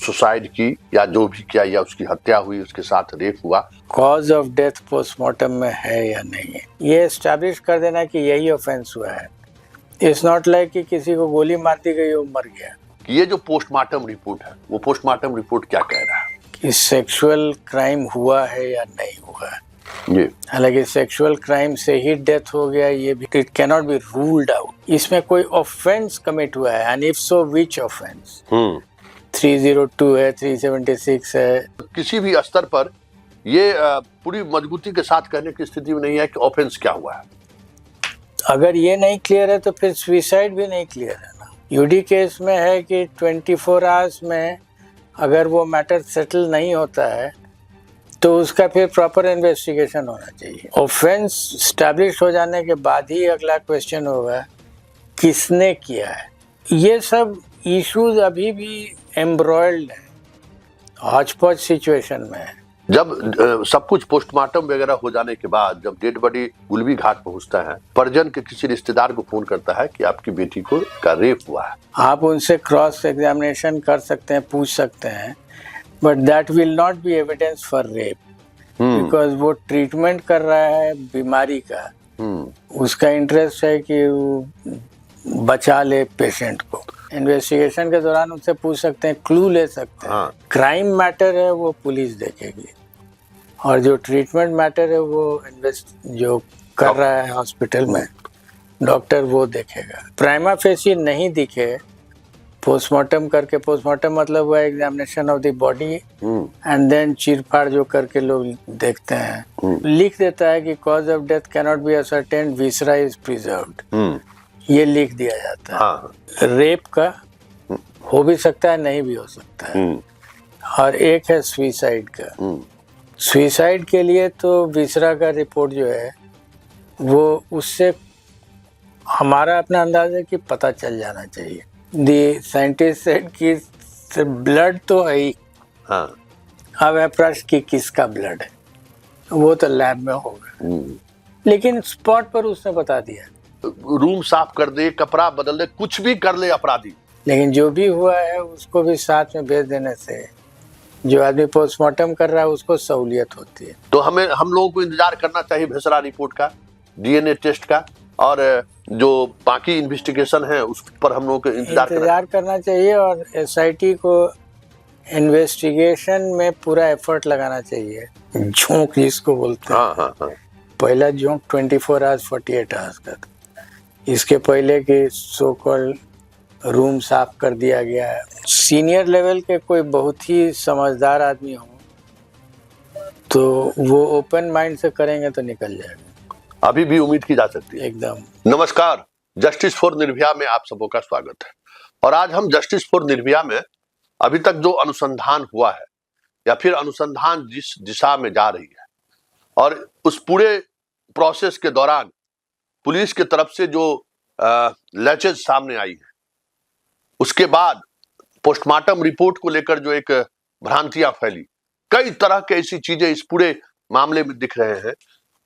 Suicide की या जो भी किया या उसकी हत्या हुई, उसके साथ रेप हुआ। कॉज ऑफ डेथ पोस्टमार्टम में है या नहीं है, ये एस्टैब्लिश कर देना कि यही ऑफेंस हुआ है। इट्स नॉट लाइक कि किसी को गोली मार दी गई, वो मर गया। ये जो पोस्टमार्टम रिपोर्ट है, वो पोस्टमार्टम रिपोर्ट क्या कह रहा है कि सेक्सुअल क्राइम हुआ है या नहीं हुआ है। ये हालांकि सेक्सुअल क्राइम से ही डेथ हो गया, ये भी it can not be ruled out. इसमें कोई ऑफेंस कमिट हुआ है, and if so which offence. 302 है, 376 है। किसी भी स्तर पर ये पूरी मजबूती के साथ कहने की स्थिति में नहीं है कि ऑफेंस क्या हुआ है। अगर ये नहीं क्लियर है तो फिर सुसाइड भी नहीं क्लियर है ना। यूडी केस में है कि 24 आवर्स में अगर वो मैटर सेटल नहीं होता है तो उसका फिर प्रॉपर इन्वेस्टिगेशन होना चाहिए। ऑफेंस स्टैब्लिश हो जाने के बाद ही अगला क्वेश्चन होगा किसने किया है। ये सब इश्यूज अभी भी एम्ब्रॉयल्ड है, हॉचपॉच सिचुएशन में है। जब सब कुछ पोस्टमार्टम वगैरह हो जाने के बाद जब डेड बॉडी गुलबी घाट पहुंचता है, परिजन के किसी रिश्तेदार को फोन करता है कि आपकी बेटी को का रेप हुआ है। आप उनसे क्रॉस एग्जामिनेशन कर सकते हैं, पूछ सकते हैं, but that will not be evidence for rape, because वो ट्रीटमेंट कर रहा है बीमारी का। उसका इंटरेस्ट है कि वो बचा ले पेशेंट को। इन्वेस्टिगेशन के दौरान उनसे पूछ सकते हैं, क्लू ले सकते हैं। क्राइम मैटर है वो पुलिस देखेगी, और जो ट्रीटमेंट मैटर है वो जो कर रहा है हॉस्पिटल में डॉक्टर वो देखेगा। प्राइमा फेसी नहीं दिखे, पोस्टमार्टम करके, पोस्टमार्टम मतलब हुआ examination of the body and then चीरफाड़ जो करके लोग देखते हैं, लिख देता है कि cause of death can not be ascertained, viscera is preserved, ये लिख दिया जाता है। रेप का हो भी सकता है, नहीं भी हो सकता है। और एक है सुसाइड का। सुसाइड के लिए तो विसरा का रिपोर्ट जो है वो उससे हमारा अपना अंदाज है कि पता चल जाना चाहिए। दी साइंटिस्ट सेड कि ब्लड तो है ही। अब है प्रश्न कि किसका ब्लड है, वो तो लैब में होगा, लेकिन स्पॉट पर उसने बता दिया। रूम साफ कर दे, कपड़ा बदल दे, कुछ भी कर ले अपराधी, लेकिन जो भी हुआ है उसको भी साथ में भेज देने से जो आदमी पोस्टमार्टम कर रहा है उसको सहूलियत होती है। तो हम लोगों को इंतजार करना चाहिए विसरा रिपोर्ट का, डीएनए टेस्ट का, और जो बाकी इन्वेस्टिगेशन है उस पर हम लोगों को इंतजार करना चाहिए। और एसआईटी को इन्वेस्टिगेशन में पूरा एफर्ट लगाना चाहिए। झोंक जिसको बोलते हैं। पहला झोंक 24 आवर्स 48 आवर्स का था। इसके पहले कि सो कॉल्ड रूम साफ कर दिया गया है। सीनियर लेवल के कोई बहुत ही समझदार आदमी हो तो वो ओपन माइंड से करेंगे तो निकल जाएगा। अभी भी उम्मीद की जा सकती है। एकदम। नमस्कार, जस्टिस फॉर निर्भया में आप सबों का स्वागत है। और आज हम जस्टिस फॉर निर्भया में अभी तक जो अनुसंधान हुआ है या फिर अनुसंधान जिस दिशा में जा रही है, और उस पूरे प्रोसेस के दौरान पुलिस की तरफ से जो लैचेज सामने आई है, उसके बाद पोस्टमार्टम रिपोर्ट को लेकर जो एक भ्रांतियां फैली, कई तरह की ऐसी चीजें इस पूरे मामले में दिख रहे हैं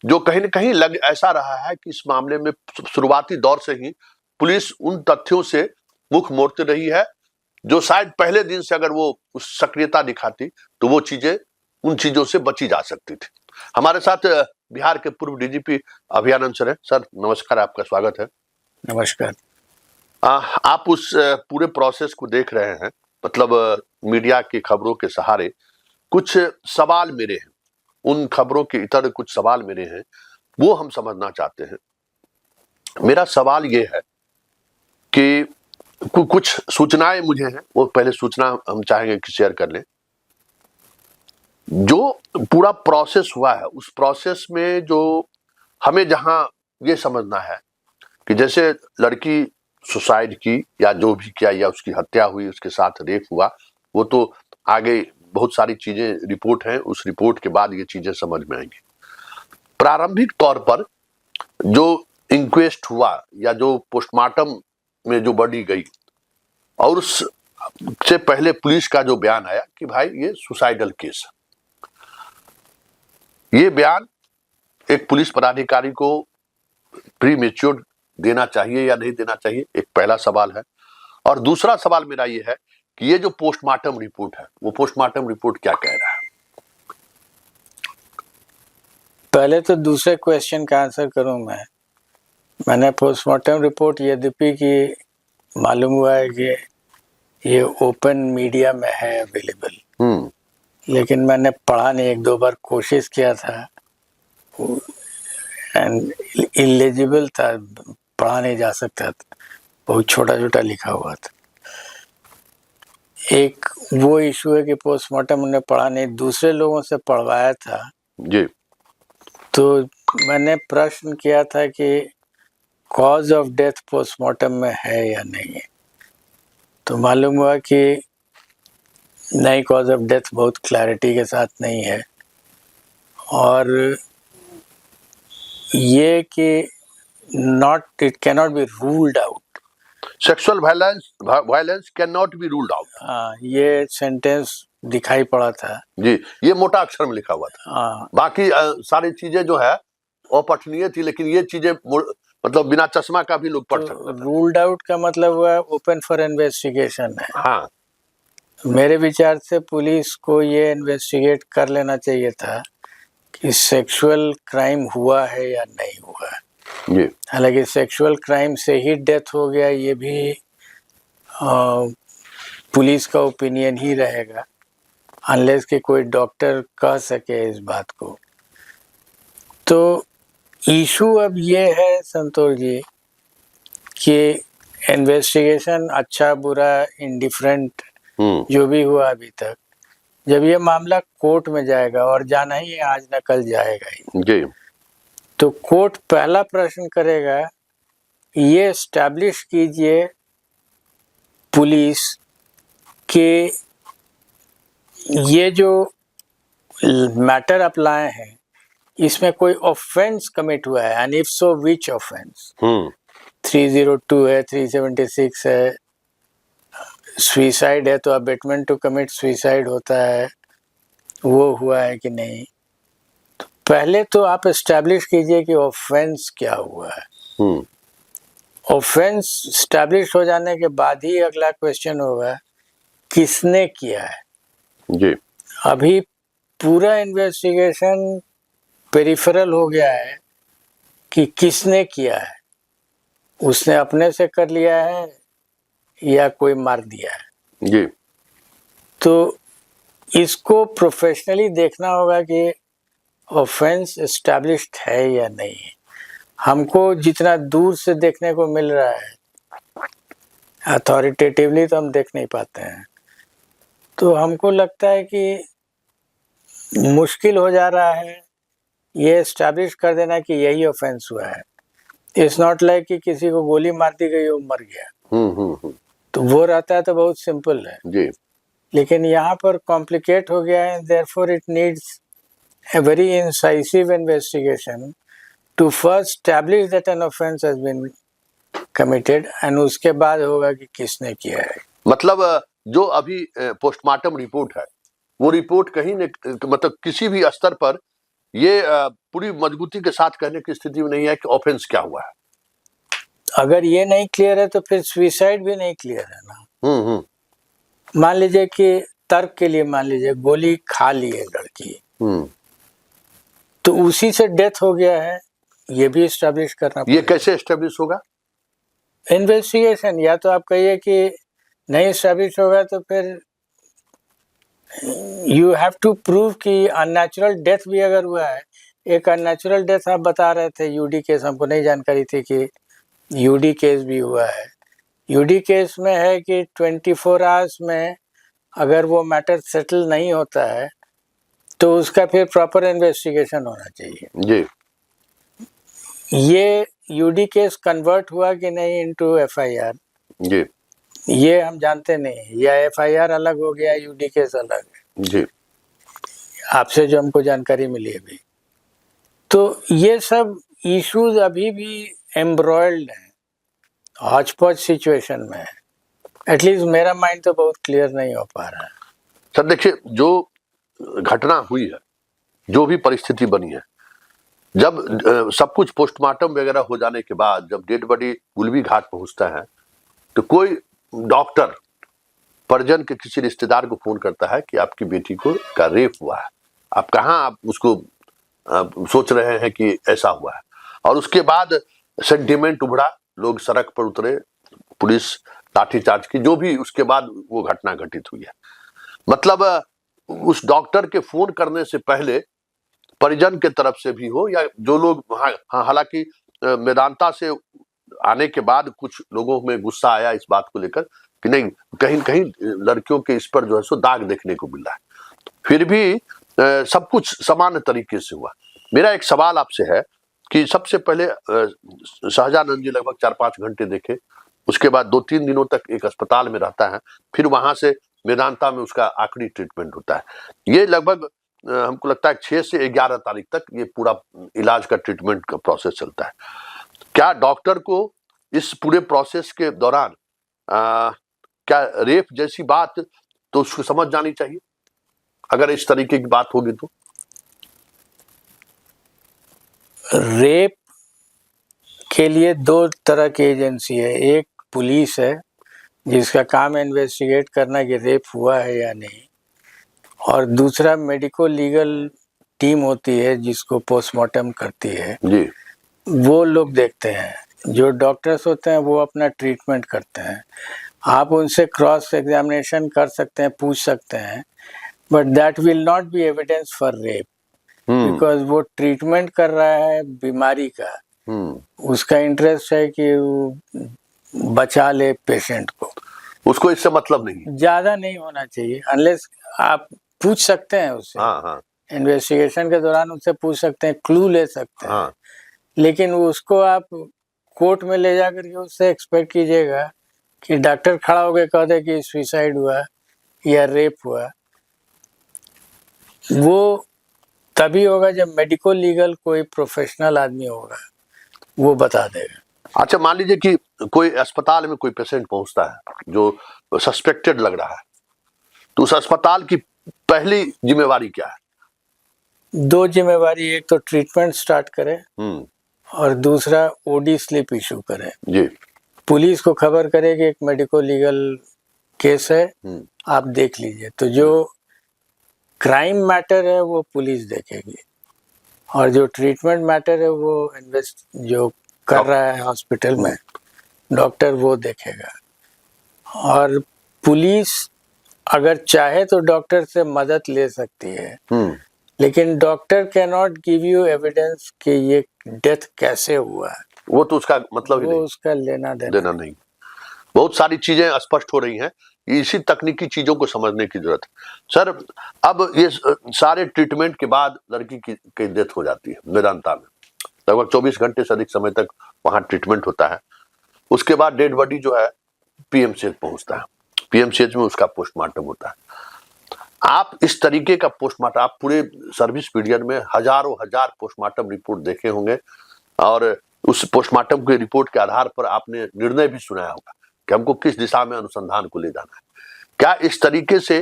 जो कहीं न कहीं लग ऐसा रहा है कि इस मामले में शुरुआती दौर से ही पुलिस उन तथ्यों से मुख मोड़ती रही है जो शायद पहले दिन से अगर वो उस सक्रियता दिखाती तो वो चीजें, उन चीजों से बची जा सकती थी। हमारे साथ बिहार के पूर्व डीजीपी अभयानंद सर है। सर नमस्कार, आपका स्वागत है। नमस्कार। आप उस पूरे प्रोसेस को देख रहे हैं, मतलब मीडिया की खबरों के सहारे कुछ सवाल मेरे हैं, उन खबरों के इतर कुछ सवाल मेरे हैं, वो हम समझना चाहते हैं। मेरा सवाल ये है कि कुछ सूचनाएं मुझे हैं, वो पहले सूचना हम चाहेंगे कि शेयर कर लें। जो पूरा प्रोसेस हुआ है उस प्रोसेस में जो हमें जहां ये समझना है कि जैसे लड़की सुसाइड की या जो भी किया या उसकी हत्या हुई, उसके साथ रेप हुआ, वो तो आगे बहुत सारी चीजें रिपोर्ट हैं, उस रिपोर्ट के बाद ये चीजें समझ में आएंगी। प्रारंभिक तौर पर जो इंक्वेस्ट हुआ या जो पोस्टमार्टम में जो बॉडी गई, और उससे पहले पुलिस का जो बयान आया कि भाई ये सुसाइडल केस है, ये बयान एक पुलिस पदाधिकारी को प्रीमेच्योर देना चाहिए या नहीं देना चाहिए, एक पहला सवाल है। और दूसरा सवाल मेरा ये है कि ये जो पोस्टमार्टम रिपोर्ट है वो पोस्टमार्टम रिपोर्ट क्या कह रहा है? पहले तो दूसरे क्वेश्चन का आंसर करूं मैंने पोस्टमार्टम रिपोर्ट यद्यपि कि मालूम हुआ है कि ये ओपन मीडिया में है अवेलेबल, लेकिन मैंने पढ़ा नहीं, एक दो बार कोशिश किया था एंड इलेजिबल था, पढ़ा नहीं जा सकता था, बहुत छोटा छोटा लिखा हुआ था। एक वो इशू है कि पोस्टमार्टम उन्हें पढ़ा नहीं, दूसरे लोगों से पढ़वाया था जी। तो मैंने प्रश्न किया था कि कॉज ऑफ डेथ पोस्टमार्टम में है या नहीं है, तो मालूम हुआ कि नहीं, कॉज ऑफ डेथ बहुत क्लैरिटी के साथ नहीं है, और ये कि not it can not be ruled out, sexual violence can not be ruled out. ये सेंटेंस दिखाई पड़ा था जी, ये मोटा अक्षर में लिखा हुआ था। बाकी सारी चीजें जो है अपठनीय थी, लेकिन ये चीजें मतलब बिना चश्मा का भी लोग पढ़ सकते थे। रूल्ड आउट का मतलब हुआ ओपन फॉर इन्वेस्टिगेशन है। हाँ, मेरे विचार से पुलिस को ये इन्वेस्टिगेट कर लेना चाहिए था कि सेक्सुअल क्राइम हुआ है या नहीं हुआ है। हालांकि सेक्सुअल क्राइम से ही डेथ हो गया, ये भी पुलिस का ओपिनियन ही रहेगा, अनलेस कि कोई डॉक्टर कह सके इस बात को। तो इशू अब ये है संतोष जी कि इन्वेस्टिगेशन अच्छा बुरा इंडिफरेंट जो भी हुआ अभी तक, जब ये मामला कोर्ट में जाएगा, और जाना ही है, आज न कल जाएगा ही जी, तो कोर्ट पहला प्रश्न करेगा, ये एस्टैब्लिश कीजिए पुलिस के ये जो मैटर आप लाए हैं इसमें कोई ऑफेंस कमिट हुआ है, and if so which offence. 302 है, 376 है, सुइसाइड है तो अबेटमेंट टू कमिट सुइसाइड होता है, वो हुआ है कि नहीं। तो पहले तो आप एस्टैब्लिश कीजिए कि ऑफेंस क्या हुआ है। ऑफेंस एस्टैब्लिश हो जाने के बाद ही अगला क्वेश्चन होगा किसने किया है। जी। अभी पूरा इन्वेस्टिगेशन पेरिफेरल हो गया है कि किसने किया है, उसने अपने से कर लिया है या कोई मार दिया है। जी। तो इसको प्रोफेशनली देखना होगा कि ऑफेंस एस्टैब्लिश्ड है या नहीं। हमको जितना दूर से देखने को मिल रहा है, अथॉरिटेटिवली तो हम देख नहीं पाते हैं, तो हमको लगता है कि मुश्किल हो जा रहा है ये एस्टैब्लिश कर देना कि यही ऑफेंस हुआ है। इट्स नॉट लाइक कि किसी को गोली मार दी गई, वो मर गया। तो वो रहता है तो बहुत सिंपल है जी। लेकिन यहाँ पर कॉम्प्लिकेट हो गया है, therefore it needs a very incisive investigation to first establish that an offense has been committed, and उसके बाद होगा कि किसने किया है। मतलब जो अभी पोस्टमार्टम रिपोर्ट है वो रिपोर्ट कहीं न मतलब किसी भी स्तर पर ये पूरी मजबूती के साथ कहने की स्थिति में नहीं है कि ऑफेंस क्या हुआ है। अगर ये नहीं क्लियर है तो फिर सुइसाइड भी नहीं क्लियर है ना। मान लीजिए कि तर्क के लिए मान लीजिए गोली खा ली है लड़की, तो उसी से डेथ हो गया है, ये भी एस्टैब्लिश करना पड़ेगा। ये कैसे एस्टैब्लिश होगा? इन्वेस्टिगेशन, या तो आप कहिए कि नहीं एस्टैब्लिश होगा तो फिर यू हैव टू प्रूव कि अननेचुरल डेथ भी अगर हुआ है। एक अननेचुरल डेथ आप बता रहे थे यूडी केस, हमको नहीं जानकारी थी कि यूडी केस भी हुआ है। यूडी केस में है कि 24 आवर्स में अगर वो मैटर सेटल नहीं होता है तो उसका फिर प्रॉपर इन्वेस्टिगेशन होना चाहिए। जी। ये यूडी केस कन्वर्ट हुआ कि नहीं इनटू एफआईआर, जी। ये हम जानते नहीं, या एफआईआर अलग हो गया, यूडी केस अलग है। जी। आपसे जो हमको जानकारी मिली अभी, तो ये सब इश्यूज अभी भी एम्ब्रॉयल्ड हैं, हॉच पॉच सिचुएशन में है। एटलीस्ट मेरा माइंड तो बहुत क्लियर नहीं हो पा रहा है। सर देखिए, जो घटना हुई है, जो भी परिस्थिति बनी है, जब सब कुछ पोस्टमार्टम वगैरह हो जाने के बाद जब डेड बॉडी गुलबी घाट पहुंचता है तो कोई डॉक्टर परिजन के किसी रिश्तेदार को फोन करता है कि आपकी बेटी को का रेप हुआ है, आप कहाँ, आप उसको सोच रहे हैं कि ऐसा हुआ है, और उसके बाद सेंटिमेंट उभरा, लोग सड़क पर उतरे, पुलिस लाठीचार्ज की, जो भी उसके बाद वो घटना घटित हुई है। मतलब उस डॉक्टर के फोन करने से पहले परिजन के तरफ से भी हो या जो लोग वहाँ, हालांकि मेदांता से आने के बाद कुछ लोगों में गुस्सा आया इस बात को लेकर कि नहीं, कहीं कहीं लड़कियों के इस पर जो है सो दाग देखने को मिल रहा है, फिर भी सब कुछ सामान्य तरीके से हुआ। मेरा एक सवाल आपसे है कि सबसे पहले शाहजानंद जी लगभग 4-5 घंटे देखे, उसके बाद 2-3 दिनों तक एक अस्पताल में रहता है, फिर वहां से मेदांता में उसका आखिरी ट्रीटमेंट होता है। ये लगभग हमको लगता है 6 से 11 तारीख तक ये पूरा इलाज का ट्रीटमेंट का प्रोसेस चलता है। क्या डॉक्टर को इस पूरे प्रोसेस के दौरान क्या रेप जैसी बात तो उसको समझ जानी चाहिए, अगर इस तरीके की बात होगी तो? रेप के लिए 2 तरह की एजेंसी है, एक पुलिस है जिसका काम इन्वेस्टिगेट करना कि रेप हुआ है या नहीं, और दूसरा मेडिको लीगल टीम होती है जिसको पोस्टमार्टम करती है जी। वो लोग देखते हैं। जो डॉक्टर्स होते हैं वो अपना ट्रीटमेंट करते हैं, आप उनसे क्रॉस एग्जामिनेशन कर सकते हैं, पूछ सकते हैं, but that will not be evidence for rape, because वो ट्रीटमेंट कर रहा है बीमारी का, उसका इंटरेस्ट है कि वो बचा ले पेशेंट को, उसको इससे मतलब नहीं, ज्यादा नहीं होना चाहिए। अनलेस आप पूछ सकते हैं उससे, इन्वेस्टिगेशन के दौरान उससे पूछ सकते हैं, क्लू ले सकते हैं, लेकिन उसको आप कोर्ट में ले जाकर के उससे एक्सपेक्ट कीजिएगा कि डॉक्टर खड़ा होकर कह दे कि सुसाइड हुआ या रेप हुआ, वो तभी होगा जब मेडिको लीगल कोई प्रोफेशनल आदमी होगा, वो बता देगा। अच्छा, मान लीजिए कि कोई अस्पताल में कोई पेशेंट पहुंचता है जो सस्पेक्टेड लग रहा है, तो उस अस्पताल की पहली जिम्मेवारी क्या है? 2 जिम्मेवारी, एक तो ट्रीटमेंट स्टार्ट करे और दूसरा ओडी स्लिप इशू करे जी। पुलिस को खबर करे कि एक मेडिको लीगल केस है, आप देख लीजिए। तो जो क्राइम मैटर है वो पुलिस देखेगी, और जो ट्रीटमेंट मैटर है वो जो कर रहा है हॉस्पिटल में डॉक्टर, वो देखेगा। और पुलिस अगर चाहे तो डॉक्टर से मदद ले सकती है, लेकिन doctor can not give you evidence कि ये डेथ कैसे हुआ है, वो तो उसका मतलब ही नहीं, उसका लेना देना नहीं। बहुत सारी चीजें स्पष्ट हो रही हैं, इसी तकनीकी चीजों को समझने की जरूरत है। सर, अब ये सारे ट्रीटमेंट के बाद लड़की की डेथ हो जाती है मेदांता में, लगभग 24 घंटे से अधिक समय तक वहां ट्रीटमेंट होता है। उसके बाद डेड बॉडी जो है पीएमसीएच पहुंचता है, पीएमसीएच में उसका पोस्टमार्टम होता है। आप इस तरीके का पोस्टमार्टम, आप पूरे सर्विस पीरियड में हजारों हजार पोस्टमार्टम रिपोर्ट देखे होंगे, और उस पोस्टमार्टम की रिपोर्ट के आधार पर आपने निर्णय भी सुनाया होगा कि हमको किस दिशा में अनुसंधान को ले जाना है। क्या इस तरीके से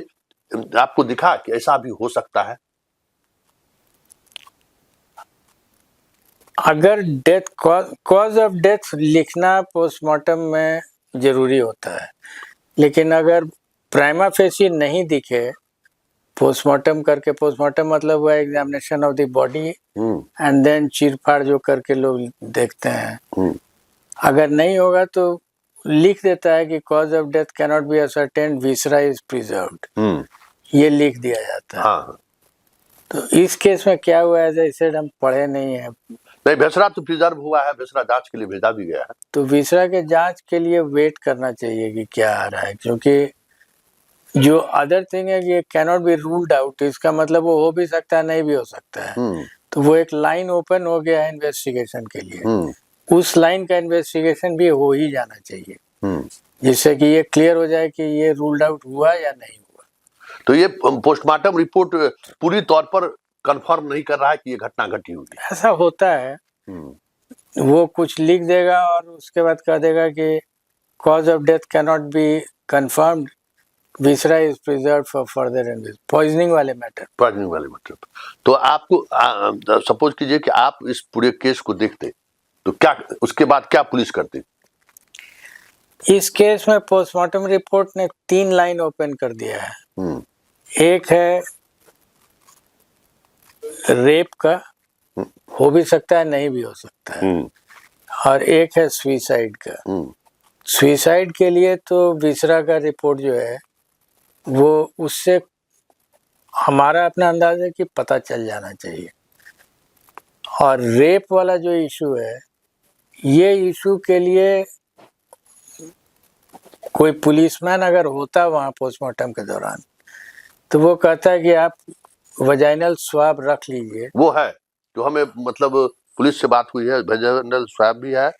आपको दिखा कि ऐसा भी हो सकता है? अगर डेथ कॉज ऑफ डेथ लिखना पोस्टमार्टम में जरूरी होता है, लेकिन अगर प्राइमा फेसी नहीं दिखे पोस्टमार्टम करके, पोस्टमार्टम मतलब हुआ examination of the body and then चीरफाड़ जो करके लोग देखते हैं, अगर नहीं होगा तो लिख देता है कि cause of death can not be ascertained, viscera is preserved, ये लिख दिया जाता है। तो इस केस में क्या हुआ है, जैसे हम पढ़े नहीं है, नहीं, विसरा तो प्रिजर्व हुआ है, विसरा जांच के लिए भेजा भी गया है, तो विसरा के जांच के लिए वेट करना चाहिए कि क्या आ रहा है, क्योंकि जो अदर थिंग है कि can not be ruled out, इसका मतलब वो हो भी सकता है, नहीं भी हो सकता है। तो वो एक लाइन ओपन हो गया है इन्वेस्टिगेशन के लिए, उस लाइन का इन्वेस्टिगेशन भी हो ही जाना चाहिए, जिससे कि ये क्लियर हो जाए कि ये रूल्ड आउट हुआ या नहीं हुआ। तो ये पोस्टमार्टम रिपोर्ट पूरी तौर पर कंफर्म नहीं कर रहा है कि ये घटना घटी होगी, ऐसा होता है, वो कुछ लिख देगा और उसके बाद कह देगा कि cause of death can not be confirmed, viscera is preserve for further investigation, poisoning वाले मैटर। तो आपको सपोज कीजिए कि आप इस पूरे केस को देखते, तो क्या उसके बाद क्या पुलिस करती? इस केस में पोस्टमार्टम रिपोर्ट ने 3 लाइन ओपन कर दिया है। एक है रेप का, हो भी सकता है नहीं भी हो सकता है, और एक है सुसाइड का। सुसाइड के लिए तो विसरा का रिपोर्ट जो है वो उससे हमारा अपना अंदाज है कि पता चल जाना चाहिए। और रेप वाला जो इशू है, ये इशू के लिए कोई पुलिसमैन अगर होता वहाँ पोस्टमार्टम के दौरान, तो वो कहता है कि आप वजाइनल स्वाब रख लीजिए। वो है जो हमें मतलब पुलिस से बात हुई है, वजाइनल स्वाब भी है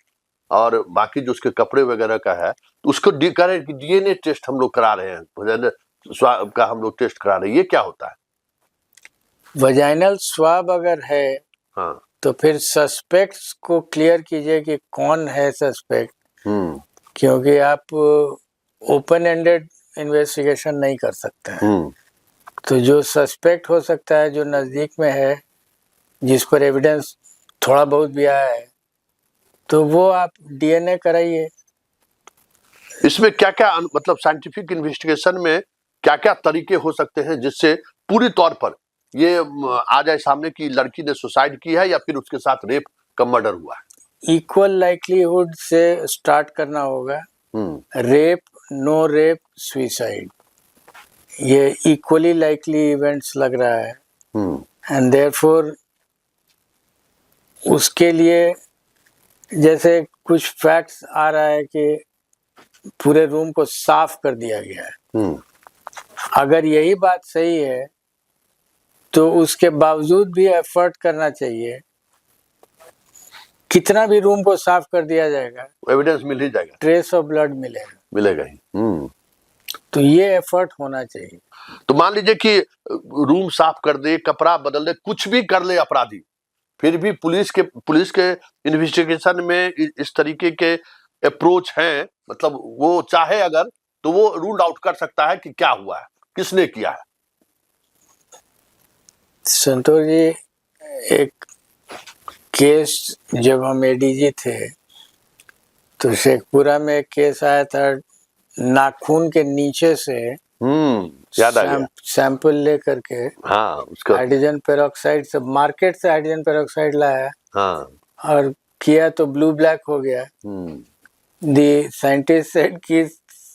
और बाकी जो उसके कपड़े वगैरह का है, तो उसको डीएनए टेस्ट हम लोग करा रहे हैं, वजाइनल स्वाब का हम लोग टेस्ट करा रहे हैं। ये क्या होता है? वजाइनल स्वाब अगर है, हाँ, तो फिर सस्पेक्ट्स को क्लियर कीजिए कि कौन है सस्पेक्ट, क्योंकि आप ओपन एंडेड इन्वेस्टिगेशन नहीं कर सकते हैं। तो जो सस्पेक्ट हो सकता है, जो नज़दीक में है, जिस पर एविडेंस थोड़ा बहुत भी आया है, तो वो आप डीएनए कराइए। इसमें क्या क्या मतलब साइंटिफिक इन्वेस्टिगेशन में क्या क्या तरीके हो सकते हैं जिससे पूरी तौर पर ये आ जाए सामने कि लड़की ने सुसाइड की है या फिर उसके साथ रेप का मर्डर हुआ है? इक्वल लाइक्लीहुड से स्टार्ट करना होगा। रेप, नो रेप, सुसाइड, ये इक्वली लाइकली इवेंट्स लग रहा है। एंड देयरफॉर उसके लिए जैसे कुछ फैक्ट्स आ रहा है कि पूरे रूम को साफ कर दिया गया है। अगर यही बात सही है तो उसके बावजूद भी एफर्ट करना चाहिए। कितना भी रूम को साफ कर दिया जाएगा, एविडेंस मिल ही जाएगा, ट्रेस ऑफ ब्लड मिलेगा ही। तो ये एफर्ट होना चाहिए। तो मान लीजिए कि रूम साफ कर दे, कपड़ा बदल दे, कुछ भी कर ले अपराधी, फिर भी पुलिस के इन्वेस्टिगेशन में इस तरीके के अप्रोच हैं, मतलब वो चाहे अगर तो वो रूल आउट कर सकता है कि क्या हुआ है, किसने किया है। संतोष जी, एक केस जब हम एडीजी थे तो शेखपुरा में एक केस आया था, नाखून के नीचे से याद आ गया, सैंपल लेकर के, हाँ, उसका हाइड्रोजन पेरोक्साइड से, मार्केट से हाइड्रोजन पेरोक्साइड लाया, हाँ, और किया तो ब्लू ब्लैक हो गया। दी साइंटिस्ट सेड कि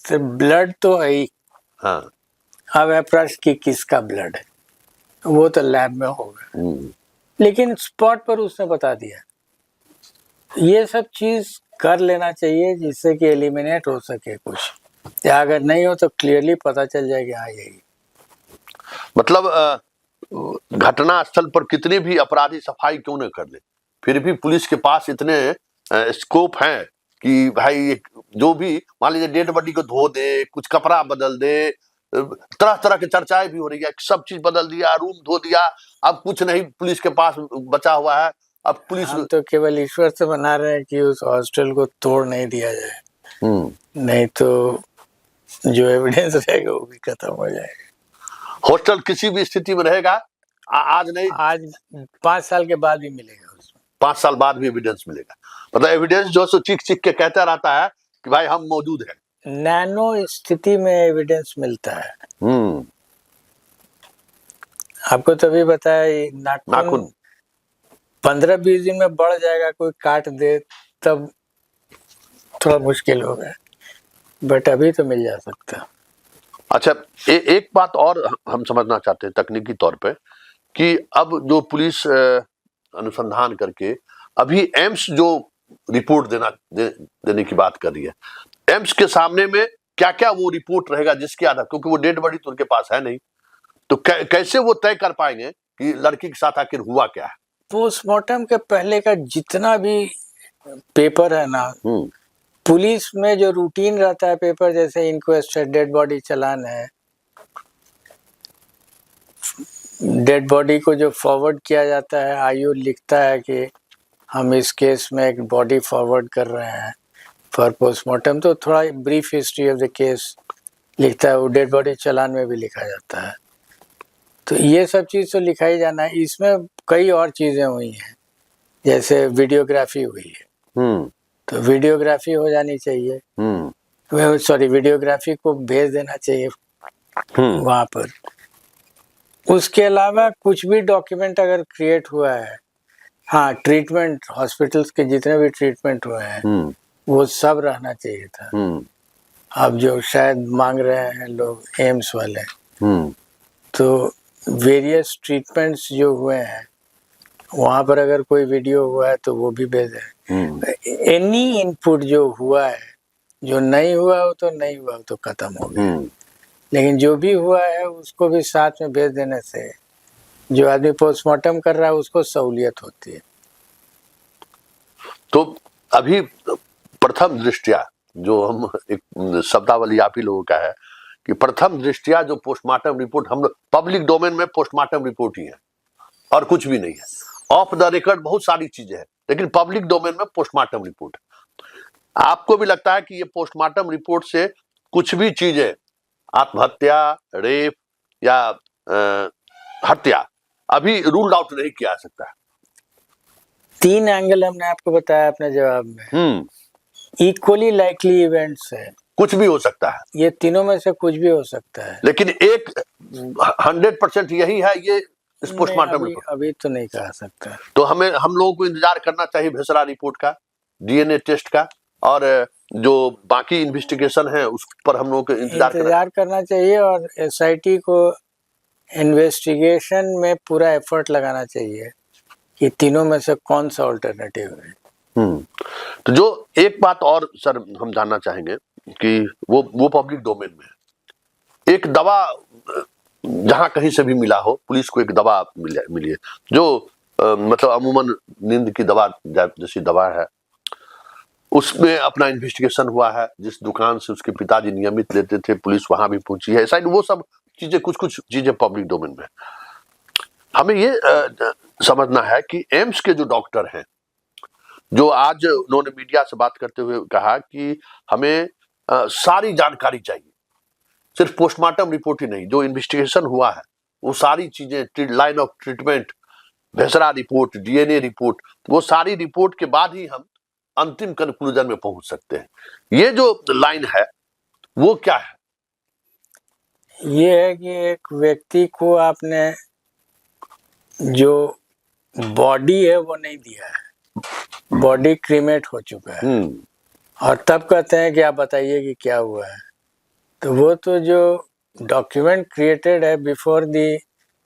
ब्लड तो है ही, हाँ, अब है प्रश्न कि किसका ब्लड है, वो तो लैब में होगा, लेकिन स्पॉट पर उसने बता दिया। ये सब चीज कर लेना चाहिए जिससे कि एलिमिनेट हो सके कुछ, या अगर नहीं हो तो क्लियरली पता चल जाएगा हाँ यही। मतलब घटना स्थल पर कितने भी अपराधी सफाई क्यों न कर ले, फिर भी पुलिस के पास इतने स्कोप हैं कि भाई जो भी मान लीजिए डेड बॉडी को धो दे, कुछ कपड़ा बदल दे, तरह तरह की चर्चाएं भी हो रही है, सब चीज बदल दिया, रूम धो दिया, अब कुछ नहीं पुलिस के पास बचा हुआ है। अब पुलिस, हम तो केवल ईश्वर से बना रहे हैं कि उस हॉस्टल को तोड़ नहीं दिया जाए, नहीं तो जो एविडेंस रहेगा वो भी खत्म हो जाएगा। हॉस्टल किसी भी स्थिति में रहेगा, आज नहीं, आज 5 साल के बाद भी मिलेगा उसमें, 5 साल बाद भी एविडेंस मिलेगा। मतलब एविडेंस जो है चीख चीख के कहता रहता है कि भाई हम मौजूद हैं। नैनो स्थिति में एविडेंस मिलता है। आपको तभी बताया, नाखून 15-20 दिन में बढ़ जाएगा, कोई काट दे तब थोड़ा मुश्किल होगा, बट अभी तो मिल जा सकता। अच्छा, एक बात और हम समझना चाहते हैं तकनीकी तौर पे कि अब जो पुलिस अनुसंधान करके अभी एम्स जो रिपोर्ट देने की बात कर रही है, एम्स के सामने में क्या क्या वो रिपोर्ट रहेगा जिसके आधार, क्योंकि वो डेड बॉडी तो उनके पास है नहीं, तो कैसे वो तय कर पाएंगे कि लड़की के साथ आखिर हुआ क्या है? पोस्टमार्टम के पहले का जितना भी पेपर है ना, पुलिस में जो रूटीन रहता है पेपर, जैसे इंक्वेस्ट है, डेड बॉडी चालान है, डेड बॉडी को जो फॉरवर्ड किया जाता है, आयु लिखता है कि हम इस केस में एक बॉडी फॉरवर्ड कर रहे हैं फॉर पोस्टमार्टम, तो थोड़ा brief history of the case लिखता है, वो डेड बॉडी चालान में भी लिखा जाता है। तो ये सब चीज़ तो लिखा ही जाना है। इसमें कई और चीज़ें हुई हैं, जैसे वीडियोग्राफी हुई है, तो वीडियोग्राफी हो जानी चाहिए। सॉरी वीडियोग्राफी को भेज देना चाहिए वहां पर। उसके अलावा कुछ भी डॉक्यूमेंट अगर क्रिएट हुआ है, हाँ ट्रीटमेंट हॉस्पिटल्स के जितने भी ट्रीटमेंट हुए हैं वो सब रहना चाहिए था। अब जो शायद मांग रहे हैं लोग एम्स वाले, तो वेरियस ट्रीटमेंट्स जो हुए हैं वहां पर अगर कोई वीडियो हुआ है तो वो भी भेजें। एनी इनपुट जो हुआ है, जो नहीं हुआ वो तो नहीं हुआ, वो तो खत्म हो गया, लेकिन जो भी हुआ है उसको भी साथ में भेज देने से जो आदमी पोस्टमार्टम कर रहा है उसको सहूलियत होती है। तो अभी प्रथम दृष्टया जो हम एक शब्दावली आप ही लोगों का है कि प्रथम दृष्टया जो पोस्टमार्टम रिपोर्ट हम लोग पब्लिक डोमेन में पोस्टमार्टम रिपोर्ट ही है और कुछ भी नहीं है। ऑफ द रिकॉर्ड बहुत सारी चीजें हैं, लेकिन पब्लिक डोमेन में पोस्टमार्टम रिपोर्ट। आपको भी लगता है कि ये पोस्टमार्टम रिपोर्ट से कुछ भी चीजें, आत्महत्या, रेप या हत्या, अभी रूल्ड आउट नहीं किया जा सकता है? 3 एंगल हमने आपको बताया अपने जवाब में। इक्वली लाइकली इवेंट्स है, कुछ भी हो सकता है, ये तीनों में से कुछ भी हो सकता है, लेकिन एक 100% यही है ये इस पोस्टमार्टम रिपोर्ट। अभी तो नहीं कह सकता। तो हम लोगों को इंतजार करना चाहिए भेसरा रिपोर्ट का, डीएनए टेस्ट का, और जो बाकी इन्वेस्टिगेशन है उस पर हम लोगों को इंतजार करना चाहिए। और एसआईटी को इन्वेस्टिगेशन में पूरा एफर्ट लगाना चाहिए कि तीनों में से कौन सा अल्टरनेटिव है। तो जो एक बात और सर हम जानना चाहेंगे कि वो पब्लिक डोमेन में है। एक दवा जहां कहीं से भी मिला हो, पुलिस को एक दवा मिली है जो मतलब अमूमन नींद की दवा जैसी दवा है, उसमें अपना इन्वेस्टिगेशन हुआ है। जिस दुकान से उसके पिताजी नियमित लेते थे, पुलिस वहां भी पहुंची है। शायद वो सब चीजें, कुछ चीजें पब्लिक डोमेन में। हमें ये समझना है कि एम्स के जो डॉक्टर हैं, जो आज उन्होंने मीडिया से बात करते हुए कहा कि हमें सारी जानकारी चाहिए, सिर्फ पोस्टमार्टम रिपोर्ट ही नहीं, जो इन्वेस्टिगेशन हुआ है वो सारी चीजें, line of treatment, viscera report, DNA report, वो सारी रिपोर्ट के बाद ही हम अंतिम कंक्लूजन में पहुंच सकते हैं। ये जो लाइन है वो क्या है? ये है कि एक व्यक्ति को आपने जो बॉडी है वो नहीं दिया है, बॉडी क्रीमेट हो चुका है, और तब कहते हैं कि आप बताइए कि क्या हुआ है। तो वो तो जो डॉक्यूमेंट क्रिएटेड है before the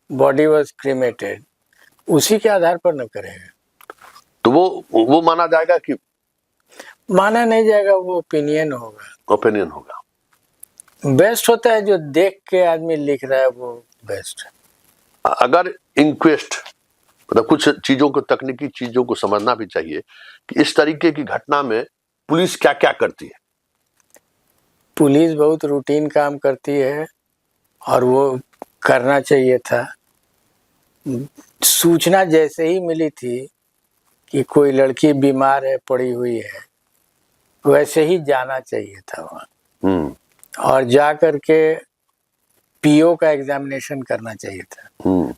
body was cremated, उसी के आधार पर न करेगा तो वो माना जाएगा कि माना नहीं जाएगा, वो ओपिनियन होगा। बेस्ट होता है जो देख के आदमी लिख रहा है, वो बेस्ट। अगर इंक्वेस्ट, मतलब कुछ चीजों को, तकनीकी चीजों को समझना भी चाहिए कि इस तरीके की घटना में पुलिस क्या क्या करती है। पुलिस बहुत रूटीन काम करती है और वो करना चाहिए था। सूचना जैसे ही मिली थी कि कोई लड़की बीमार है, पड़ी हुई है, वैसे ही जाना चाहिए था वहाँ, और जा करके पीओ का एग्जामिनेशन करना चाहिए था।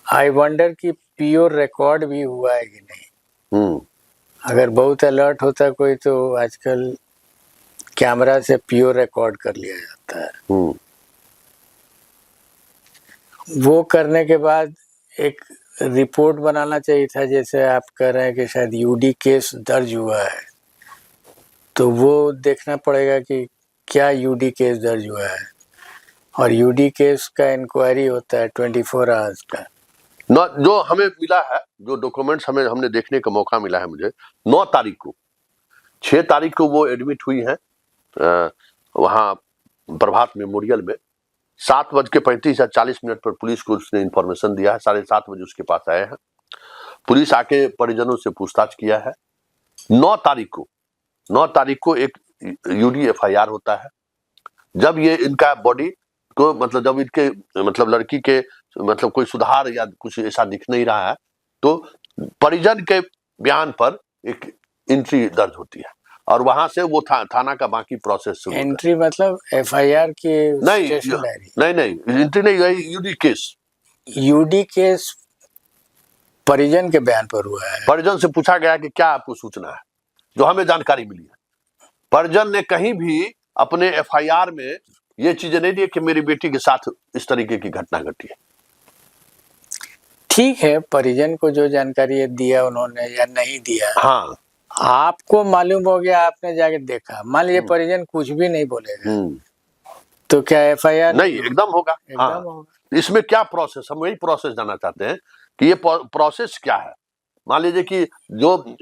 आई वंडर कि पीओ रिकॉर्ड भी हुआ है कि नहीं। अगर बहुत अलर्ट होता कोई तो आजकल कैमरा से पीओ रिकॉर्ड कर लिया जाता है। वो करने के बाद एक रिपोर्ट बनाना चाहिए था, जैसे आप कह रहे हैं कि शायद यूडी केस दर्ज हुआ है, तो वो देखना पड़ेगा कि क्या यूडी केस दर्ज हुआ है, और यूडी केस का इंक्वायरी होता है 24 आवर्स का। जो हमें मिला है, जो डॉक्यूमेंट्स हमने देखने का मौका मिला है मुझे, 9 तारीख को, 6 तारीख को वो एडमिट हुई हैं वहाँ प्रभात मेमोरियल में। 7:35 या 40 मिनट पर पुलिस को उसने इंफॉर्मेशन दिया है। 7:30 बजे उसके पास आए हैं। पुलिस आके परिजनों से पूछताछ किया है। 9 तारीख को एक यूडी एफआईआर होता है। जब ये इनका बॉडी को, मतलब जब इनके, मतलब लड़की के, मतलब कोई सुधार या कुछ ऐसा दिख नहीं रहा है, तो परिजन के बयान पर एक एंट्री दर्ज होती है, और वहां से वो थाना का बाकी प्रोसेस शुरू होता है। एंट्री मतलब एफआईआर की? नहीं, एंट्री नहीं, यूडी केस परिजन के बयान पर हुआ है। परिजन से पूछा गया कि क्या आपको सूचना है, जो हमें जानकारी मिली है। परिजन ने कहीं भी अपने एफआईआर में ये चीजें नहीं दी कि मेरी बेटी के साथ इस तरीके की घटना घटी है। ठीक है, परिजन को जो जानकारी दिया उन्होंने या नहीं दिया, हाँ, आपको मालूम हो गया, आपने जाके देखा, मान लीजिए परिजन कुछ भी नहीं बोलेगा तो क्या एफआईआर नहीं एकदम होगा। एकदम हाँ, होगा। इसमें क्या प्रोसेस, हम वही प्रोसेस जानना चाहते हैं कि ये प्रोसेस क्या है। मान लीजिए कि जो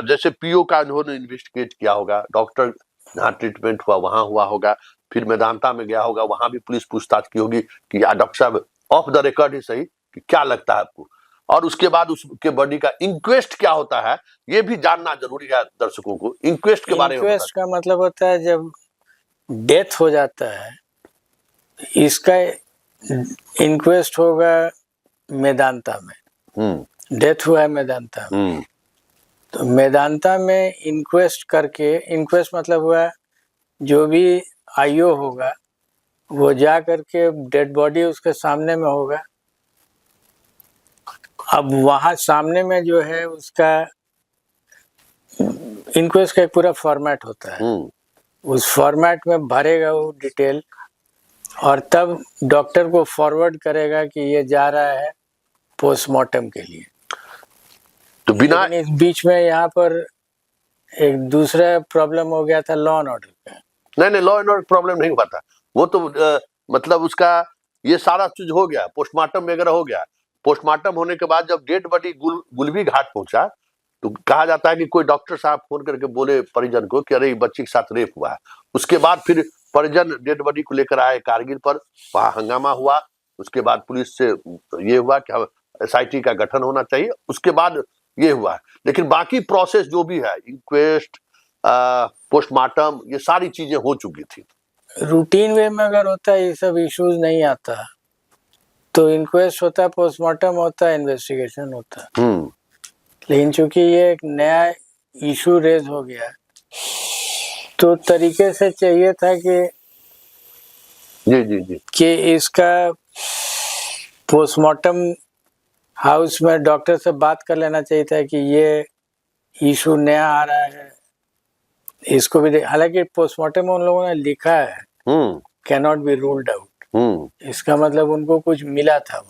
जैसे पीओ का उन्होंने इन्वेस्टिगेट किया होगा, डॉक्टर जहाँ ट्रीटमेंट हुआ वहां हुआ होगा, फिर मेदांता में गया होगा, वहां भी पुलिस पूछताछ की होगी कि डॉक्टर साहब ऑफ द रिकॉर्ड ही सही कि क्या लगता है आपको, और उसके बाद उसके बॉडी का इंक्वेस्ट क्या होता है ये भी जानना जरूरी है दर्शकों को। इंक्वेस्ट के बारे में इंक्वेस्ट का मतलब होता है जब डेथ हो जाता है, इसका इंक्वेस्ट होगा मेदांता में। डेथ हुआ है मेदांता में, तो मेदांता में इंक्वेस्ट करके, इंक्वेस्ट मतलब हुआ जो भी आईओ होगा वो जा करके डेड बॉडी उसके सामने में होगा। अब वहां सामने में जो है उसका इंक्वेस्ट का एक पूरा फॉर्मेट होता है, उस फॉर्मेट में भरेगा वो डिटेल और तब डॉक्टर को फॉरवर्ड करेगा कि ये जा रहा है पोस्टमार्टम के लिए। तो बिना इस बीच में यहाँ पर एक दूसरा प्रॉब्लम हो गया था लॉ एंड ऑर्डर का। नहीं, लॉ एंड ऑर्डर प्रॉब्लम नहीं हुआ था, वो तो मतलब उसका ये सारा चीज हो गया, पोस्टमार्टम वगैरह हो गया। पोस्टमार्टम होने के बाद जब डेड बॉडी गुलबी घाट पहुंचा तो कहा जाता है कि कोई डॉक्टर साहब फोन करके बोले परिजन को कि अरे बच्ची के साथ रेप हुआ है। उसके बाद फिर परिजन डेड बॉडी को लेकर आए कारगिल पर, वहां हंगामा हुआ। उसके बाद पुलिस से ये हुआ कि एसआईटी का गठन होना चाहिए, उसके बाद ये हुआ है। लेकिन बाकी प्रोसेस जो भी है, इंक्वेस्ट, पोस्टमार्टम, ये सारी चीजें हो चुकी थी। रूटीन वे में अगर होता है ये सब इश्यूज नहीं आता, तो इंक्वेस्ट होता है, पोस्टमार्टम होता है, इन्वेस्टिगेशन होता है। लेकिन चूंकि ये एक नया इशू रेज हो गया तो तरीके से चाहिए था कि जी कि इसका पोस्टमार्टम हाउस में डॉक्टर से बात कर लेना चाहिए था कि ये इशू नया आ रहा है, इसको भी हालांकि पोस्टमार्टम में उन लोगों ने लिखा है can not be ruled out, इसका मतलब उनको कुछ मिला था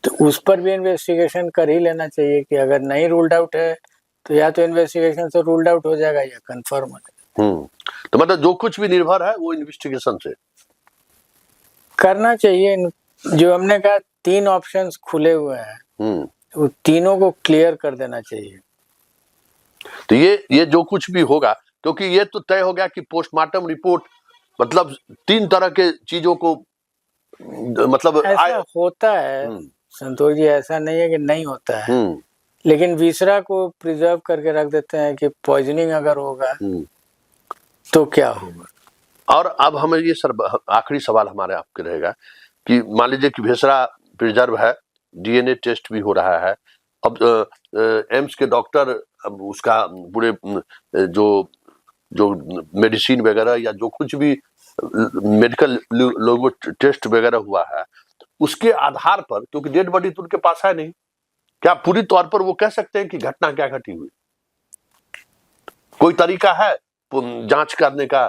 तो उस पर भी इन्वेस्टिगेशन कर ही लेना चाहिए कि अगर नहीं रूल्ड आउट है तो या तो इन्वेस्टिगेशन से रूल्ड आउट हो जाएगा या कंफर्म हो जाएगा। तो मतलब जो कुछ भी निर्भर है वो इन्वेस्टिगेशन से करना चाहिए। जो हमने कहा 3 ऑप्शंस खुले हुए हैं, वो तीनों को क्लियर कर देना चाहिए। तो ये जो कुछ भी होगा, क्योंकि ये तो तय हो गया कि पोस्टमार्टम रिपोर्ट मतलब 3 तरह के चीजों को मतलब ऐसा होता है संतोष जी, ऐसा नहीं है कि नहीं होता है, लेकिन विसरा को प्रिजर्व करके रख देते हैं कि पॉइजनिंग अगर होगा तो क्या होगा। और अब हमें ये आखिरी सवाल हमारे आपके रहेगा कि मान लीजिए कि विसरा प्रिजर्व है, डीएनए टेस्ट भी हो रहा है, अब एम्स के डॉक्टर अब उसका पूरे जो मेडिसिन वगैरह या जो कुछ भी मेडिकल लोगो टेस्ट वगैरह हुआ है उसके आधार पर, क्योंकि डेड बॉडी तो उनके पास है नहीं, क्या पूरी तौर पर वो कह सकते हैं कि घटना क्या घटी हुई? कोई तरीका है जांच करने का,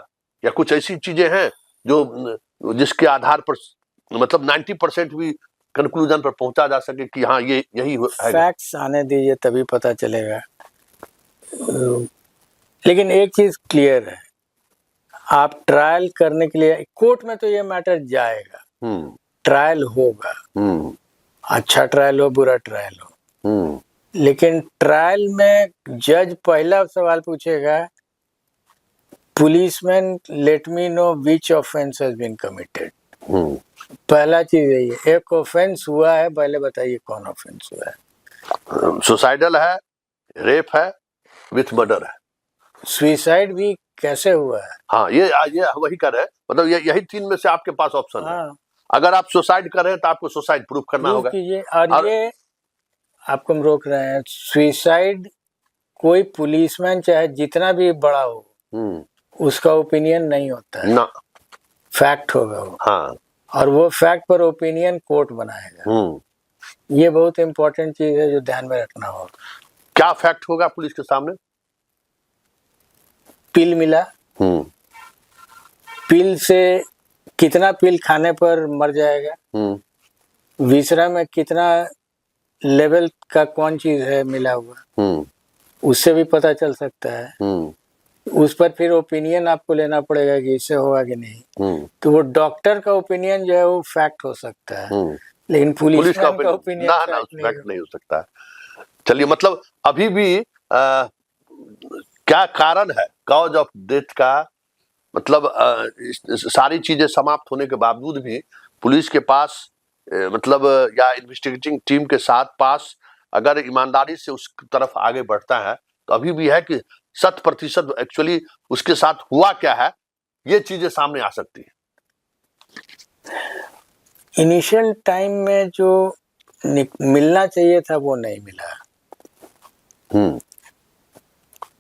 या कुछ ऐसी चीजें हैं जो जिसके आधार पर मतलब 90% भी कंक्लूजन पर पहुंचा जा सके कि हाँ ये यही है? फैक्ट्स आने दीजिए तभी पता चलेगा। लेकिन एक चीज क्लियर है, आप ट्रायल करने के लिए कोर्ट में तो ये मैटर जाएगा, ट्रायल होगा, अच्छा ट्रायल हो बुरा ट्रायल हो, लेकिन ट्रायल में जज पहला सवाल पूछेगा, policeman let me know which offence has been committed. पहला चीज यही है, एक ऑफेंस हुआ है, पहले बताइए कौन ऑफेंस हुआ है। सुसाइडल है, रेप है, विथ मर्डर है। सुसाइड भी कैसे हुआ है? हाँ, ये वही कर रहे हैं, मतलब यही 3 में से आपके पास ऑप्शन है। अगर आप सुसाइड कर रहे हैं तो आपको सुसाइड प्रूफ करना होगा। और ये आपको हम रोक रहे हैं, सुसाइड कोई पुलिसमैन चाहे जितना भी बड़ा हो उसका ओपिनियन नहीं होता है ना, फैक्ट होगा वो। हाँ, और वो फैक्ट पर ओपिनियन कोर्ट बनाएगा। ये बहुत इंपॉर्टेंट चीज है जो ध्यान में रखना होगा। क्या फैक्ट होगा पुलिस के सामने? पिल मिला, पिल से कितना पिल खाने पर मर जाएगा, विसरा में कितना लेवल का कौन चीज है मिला हुआ, उससे भी पता चल सकता है। उस पर फिर ओपिनियन आपको लेना पड़ेगा कि इससे होगा कि नहीं। तो वो डॉक्टर का ओपिनियन जो है वो फैक्ट हो सकता है, लेकिन पुलिस का ओपिनियन ना फैक्ट नहीं हो सकता। चलिए, मतलब अभी भी क्या कारण है कॉज ऑफ डेथ का, मतलब सारी चीजें समाप्त होने के बावजूद भी पुलिस के पास मतलब या इन्वेस्टिगेटिंग टीम के साथ पास अगर ईमानदारी से उस तरफ आगे बढ़ता है तो अभी भी है कि 100% एक्चुअली उसके साथ हुआ क्या है, ये चीजें सामने आ सकती है। इनिशियल टाइम में जो मिलना चाहिए था वो नहीं मिला।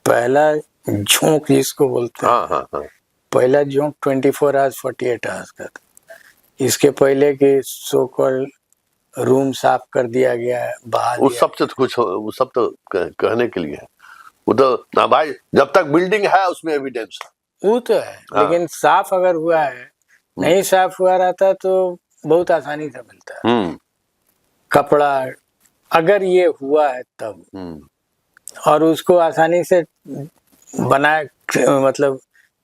पहला झोंक जिसको बोलते हैं, पहला झोंक 24 आवर्स 48 आवर्स का था। इसके पहले कि सो कॉल्ड रूम साफ कर दिया गया है, बहा दिया, उस सब से तो कुछ वो सब तो कहने के लिए है। वो तो ना भाई, जब तक बिल्डिंग है उसमें एविडेंस है, वो तो है। लेकिन साफ अगर हुआ है, नहीं साफ हुआ रहता तो बहुत आसानी से मिलता है कपड़ा, अगर ये हुआ है तब, और उसको आसानी से बनाया, मतलब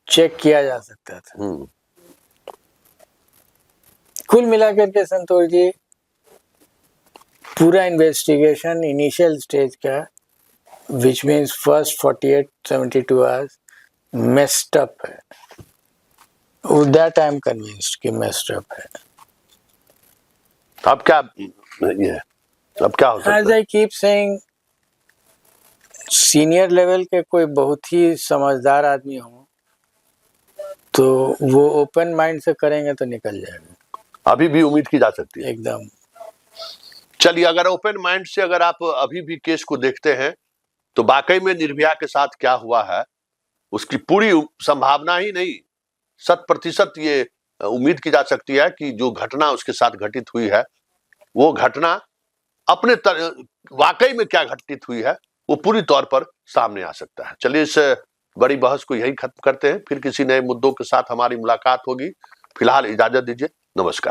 चेक किया जा सकता था। कुल मिलाकर के संतोष जी, पूरा इन्वेस्टिगेशन इनिशियल स्टेज का, which means first 48-72 hours messed up है। With that I am convinced कि मेस्ड अप है। अब क्या ये अब क्या हो सकता है? As I keep saying, senior level के कोई बहुत ही समझदार आदमी हो तो वो ओपन माइंड से करेंगे तो निकल जाएगा। अभी भी उम्मीद की जा सकती है एकदम। चलिए, अगर ओपन माइंड से अगर आप अभी भी केस को देखते हैं तो वाकई में निर्भया के साथ क्या हुआ है उसकी पूरी संभावना ही नहीं, 100% ये उम्मीद की जा सकती है कि जो घटना उसके साथ घटित हुई है वो घटना अपने वाकई में क्या घटित हुई है वो पूरी तौर पर सामने आ सकता है। चलिए, इस बड़ी बहस को यही खत्म करते हैं, फिर किसी नए मुद्दों के साथ हमारी मुलाकात होगी। फिलहाल इजाजत दीजिए, नमस्कार।